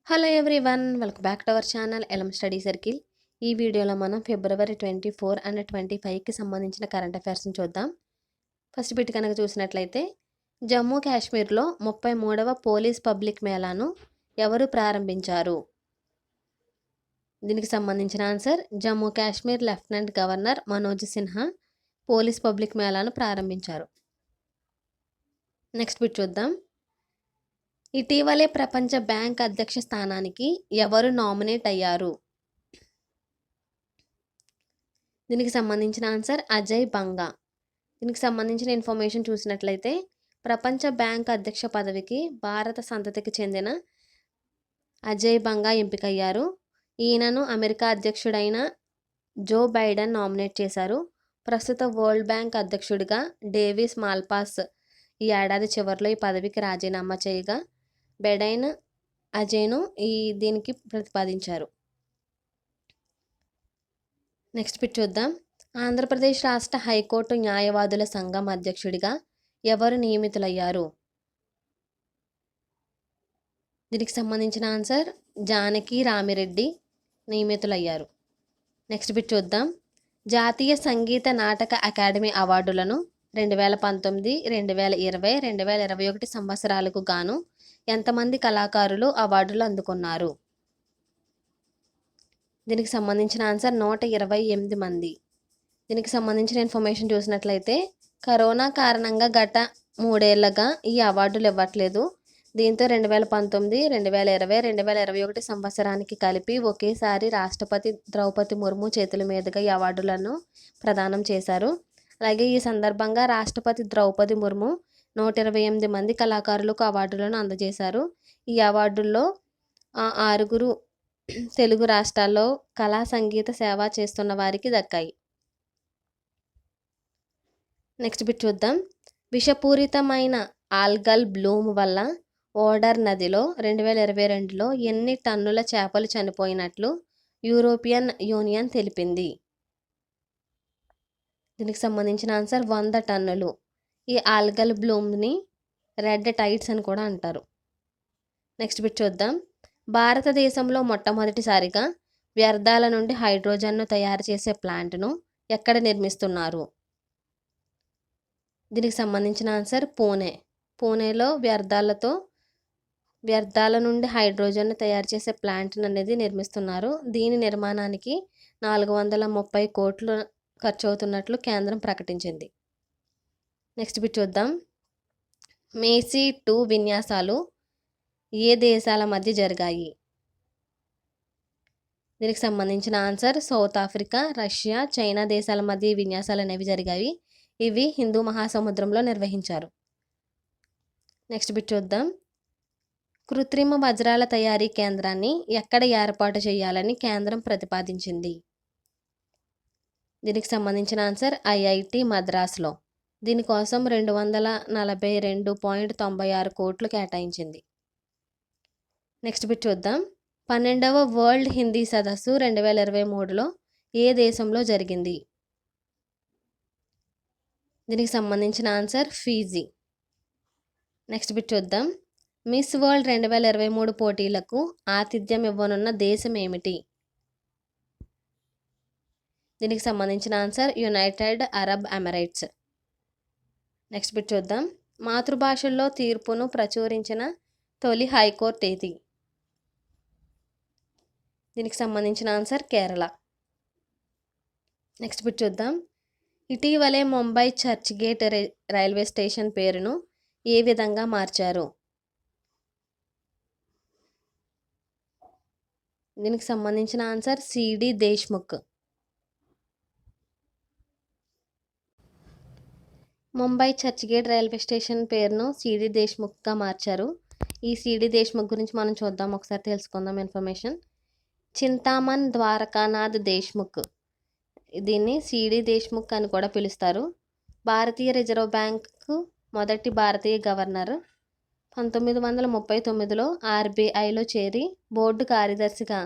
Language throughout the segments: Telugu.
Hello everyone, welcome back to our channel ఎలం స్టడీ సర్కిల్. ఈ వీడియోలో మనం ఫిబ్రవరి 24 అండ్ 25కి సంబంధించిన కరెంట్ అఫైర్స్ని చూద్దాం. ఫస్ట్ బిట్ కనుక చూసినట్లయితే, జమ్మూ కాశ్మీర్లో 33వ పోలీస్ పబ్లిక్ మేళాను ఎవరు ప్రారంభించారు? దీనికి సంబంధించిన answer Jammu Kashmir lieutenant governor Manoj Sinha police public మేళాను ప్రారంభించారు. నెక్స్ట్ బిట్ చూద్దాం. ఇటీవలే ప్రపంచ బ్యాంక్ అధ్యక్ష స్థానానికి ఎవరు నామినేట్ అయ్యారు? దీనికి సంబంధించిన ఆన్సర్ అజయ్ బంగా. దీనికి సంబంధించిన ఇన్ఫర్మేషన్ చూసినట్లయితే, ప్రపంచ బ్యాంక్ అధ్యక్ష పదవికి భారత సంతతికి చెందిన అజయ్ బంగా ఎంపికయ్యారు. ఈయనను అమెరికా అధ్యక్షుడైన జో బైడెన్ నామినేట్ చేశారు. ప్రస్తుత వరల్డ్ బ్యాంక్ అధ్యక్షుడిగా డేవిస్ మాల్పాస్ ఈ ఏడాది చివరిలో ఈ పదవికి రాజీనామా చేయగా బైడెన్ అజయ్ను దీనికి ప్రతిపాదించారు. నెక్స్ట్ బిట్ చూద్దాం. ఆంధ్రప్రదేశ్ రాష్ట్ర హైకోర్టు న్యాయవాదుల సంఘం అధ్యక్షుడిగా ఎవరు నియమితులయ్యారు? దీనికి సంబంధించిన ఆన్సర్ జానకి రామిరెడ్డి నియమితులయ్యారు. నెక్స్ట్ బిట్ చూద్దాం. జాతీయ సంగీత నాటక అకాడమీ అవార్డులను 2019, 2020, 2021 సంవత్సరాలకు గాను ఎంతమంది కళాకారులు అవార్డులు అందుకున్నారు? దీనికి సంబంధించిన ఆన్సర్ 128 మంది. దీనికి సంబంధించిన ఇన్ఫర్మేషన్ చూసినట్లయితే, కరోనా కారణంగా గత 3 ఏళ్లుగా ఈ అవార్డులు ఇవ్వట్లేదు. దీంతో 2019, 2020, 2021 సంవత్సరానికి కలిపి ఒకేసారి రాష్ట్రపతి ద్రౌపది ముర్ము చేతుల మీదుగా ఈ అవార్డులను ప్రదానం చేశారు. అలాగే ఈ సందర్భంగా రాష్ట్రపతి ద్రౌపది ముర్ము 128 మంది కళాకారులకు అవార్డులను అందజేశారు. ఈ అవార్డుల్లో 6 తెలుగు రాష్ట్రాల్లో కళా సంగీత సేవ చేస్తున్న వారికి దక్కాయి. నెక్స్ట్ బిట్ చూద్దాం. విషపూరితమైన ఆల్గల్ బ్లూమ్ వల్ల ఓడర్ నదిలో 2022లో ఎన్ని టన్నుల చేపలు చనిపోయినట్లు యూరోపియన్ యూనియన్ తెలిపింది? దీనికి సంబంధించిన ఆన్సర్ 100 టన్నులు. ఈ ఆల్గల్ బ్లూమ్ని రెడ్ టైడ్స్ అని కూడా అంటారు. నెక్స్ట్ బిట్ చూద్దాం. భారతదేశంలో మొట్టమొదటిసారిగా వ్యర్థాల నుండి హైడ్రోజన్ను తయారు చేసే ప్లాంట్ను ఎక్కడ నిర్మిస్తున్నారు? దీనికి సంబంధించిన ఆన్సర్ పూణేలో వ్యర్థాల నుండి హైడ్రోజన్ను తయారు చేసే ప్లాంట్ అనేది నిర్మిస్తున్నారు. దీని నిర్మాణానికి 430 కోట్లు ఖర్చు అవుతున్నట్లు కేంద్రం ప్రకటించింది. నెక్స్ట్ బిట్ చూద్దాం. మేసీ 2 విన్యాసాలు ఏ దేశాల మధ్య జరిగాయి? దీనికి సంబంధించిన answer south Africa, Russia, China దేశాల మధ్య ఈ విన్యాసాలు అనేవి జరిగాయి. ఇవి హిందూ మహాసముద్రంలో నిర్వహించారు. నెక్స్ట్ బిట్ చూద్దాం. కృత్రిమ వజ్రాల తయారీ కేంద్రాన్ని ఎక్కడ ఏర్పాటు చేయాలని కేంద్రం ప్రతిపాదించింది? దీనికి సంబంధించిన ఆన్సర్ ఐఐటి మద్రాస్లో. దీనికోసం 242.96 కోట్లు కేటాయించింది. నెక్స్ట్ బిట్ చూద్దాం. 12వ వరల్డ్ హిందీ సదస్సు 2023లో ఏ దేశంలో జరిగింది? దీనికి సంబంధించిన ఆన్సర్ ఫీజీ. నెక్స్ట్ బిట్ చూద్దాం. మిస్ వరల్డ్ 2023 పోటీలకు ఆతిథ్యం ఇవ్వనున్న దేశం ఏమిటి? దీనికి సంబంధించిన answer United Arab Emirates. Next bit చూద్దాం. మాతృభాషల్లో తీర్పును ప్రచురించిన తొలి హైకోర్టు ఏది? దీనికి సంబంధించిన ఆన్సర్ కేరళ. నెక్స్ట్ బిట్ చూద్దాం. ఇటీవలే Mumbai Churchgate railway station పేరును ఏ విధంగా మార్చారు? దీనికి సంబంధించిన answer C D Deshmukh. Mumbai Churchgate railway station పేరును సిడి దేశ్ముఖ్గా మార్చారు. ఈ సిడి దేశ్ముఖ్ గురించి మనం చూద్దాం, ఒకసారి తెలుసుకుందాం ఇన్ఫర్మేషన్. చింతామన్ ద్వారకానాథ్ దేశ్ముఖ్, దీన్ని సిడి దేశ్ముఖ్ అని కూడా పిలుస్తారు. భారతీయ రిజర్వ్ బ్యాంకు మొదటి భారతీయ గవర్నర్. 1939లో ఆర్బీఐలో చేరి బోర్డు కార్యదర్శిగా,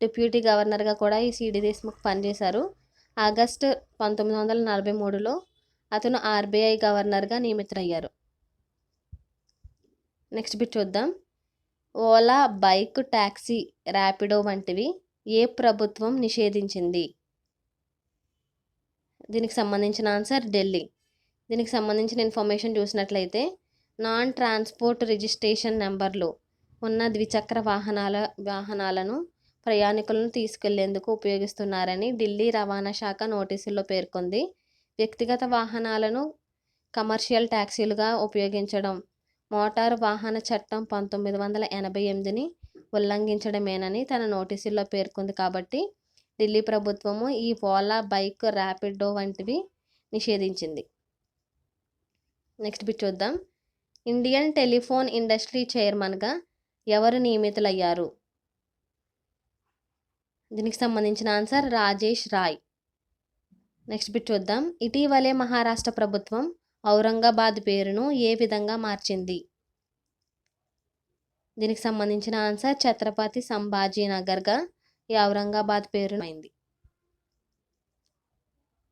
డిప్యూటీ గవర్నర్గా కూడా ఈ సిడి దేశ్ముఖ్ పనిచేశారు. ఆగస్టు 1943లో అతను ఆర్బీఐ గవర్నర్గా నియమితులయ్యారు. నెక్స్ట్ బిట్ చూద్దాం. ఓలా, బైక్, టాక్సీ, ర్యాపిడో వంటివి ఏ ప్రభుత్వం నిషేధించింది? దీనికి సంబంధించిన ఆన్సర్ ఢిల్లీ. దీనికి సంబంధించిన ఇన్ఫర్మేషన్ చూసినట్లయితే నాన్ ట్రాన్స్పోర్ట్ రిజిస్ట్రేషన్ నెంబర్లు ఉన్న ద్విచక్ర వాహనాలను ప్రయాణికులను తీసుకెళ్లేందుకు ఉపయోగిస్తున్నారని ఢిల్లీ రవాణా శాఖ నోటీసుల్లో పేర్కొంది. వ్యక్తిగత వాహనాలను కమర్షియల్ ట్యాక్సీలుగా ఉపయోగించడం మోటారు వాహన చట్టం 1988ని ఉల్లంఘించడమేనని తన నోటీసుల్లో పేర్కొంది. కాబట్టి ఢిల్లీ ప్రభుత్వము ఈ ఓలా, బైక్, ర్యాపిడో వంటివి నిషేధించింది. నెక్స్ట్ బిట్ చూద్దాం. ఇండియన్ టెలిఫోన్ ఇండస్ట్రీ చైర్మన్గా ఎవరు నియమితులయ్యారు? దీనికి సంబంధించిన answer Rajesh Rai. Next bit చూద్దాం. ఇటీవలే మహారాష్ట్ర ప్రభుత్వం ఔరంగాబాద్ పేరును ఏ విధంగా మార్చింది? దీనికి సంబంధించిన ఆన్సర్ ఛత్రపతి సంభాజీనగర్గా ఈ ఔరంగాబాద్ పేరు అయింది.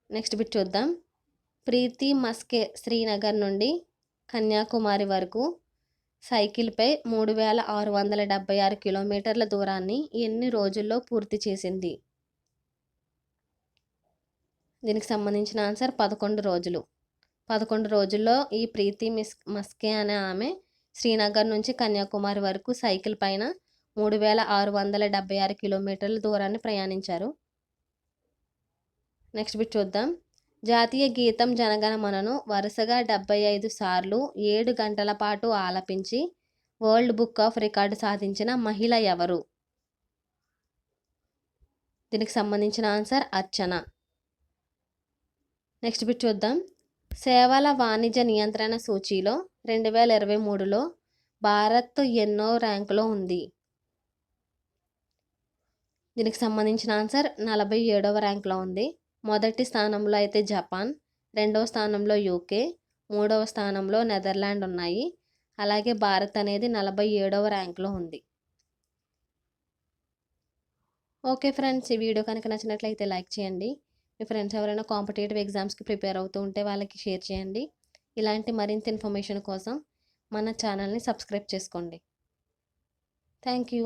నెక్స్ట్ బిట్ చూద్దాం. ప్రీతి మస్కే శ్రీనగర్ నుండి కన్యాకుమారి వరకు సైకిల్పై 3676 కిలోమీటర్ల దూరాన్ని ఎన్ని రోజుల్లో పూర్తి చేసింది? దీనికి సంబంధించిన ఆన్సర్ 11 రోజులు. 11 రోజుల్లో ఈ ప్రీతి మస్కే అనే ఆమె శ్రీనగర్ నుంచి కన్యాకుమారి వరకు సైకిల్ పైన 3676 కిలోమీటర్ల దూరాన్ని ప్రయాణించారు. నెక్స్ట్ బిట్ చూద్దాం. జాతీయ గీతం జనగణమనను వరుసగా 75 సార్లు 7 గంటల పాటు ఆలపించి వరల్డ్ బుక్ ఆఫ్ రికార్డు సాధించిన మహిళ ఎవరు? దీనికి సంబంధించిన ఆన్సర్ అర్చన. నెక్స్ట్ బిట్ చూద్దాం. సేవల వాణిజ్య నియంత్రణ సూచీలో 2023లో భారత్ ఎన్నో ర్యాంకులో ఉంది? దీనికి సంబంధించిన ఆన్సర్ 47వ ర్యాంకులో ఉంది. మొదటి స్థానంలో అయితే జపాన్, రెండవ స్థానంలో యూకే, మూడవ స్థానంలో నెదర్లాండ్ ఉన్నాయి. అలాగే భారత్ అనేది 47వ ర్యాంకులో ఉంది. ఓకే ఫ్రెండ్స్, ఈ వీడియో కనుక నచ్చినట్లయితే లైక్ చేయండి. మీ ఫ్రెండ్స్ ఎవరైనా కాంపిటేటివ్ ఎగ్జామ్స్కి ప్రిపేర్ అవుతూ ఉంటే వాళ్ళకి షేర్ చేయండి. ఇలాంటి మరింత ఇన్ఫర్మేషన్ కోసం మన ఛానల్ని సబ్స్క్రైబ్ చేసుకోండి. Thank you.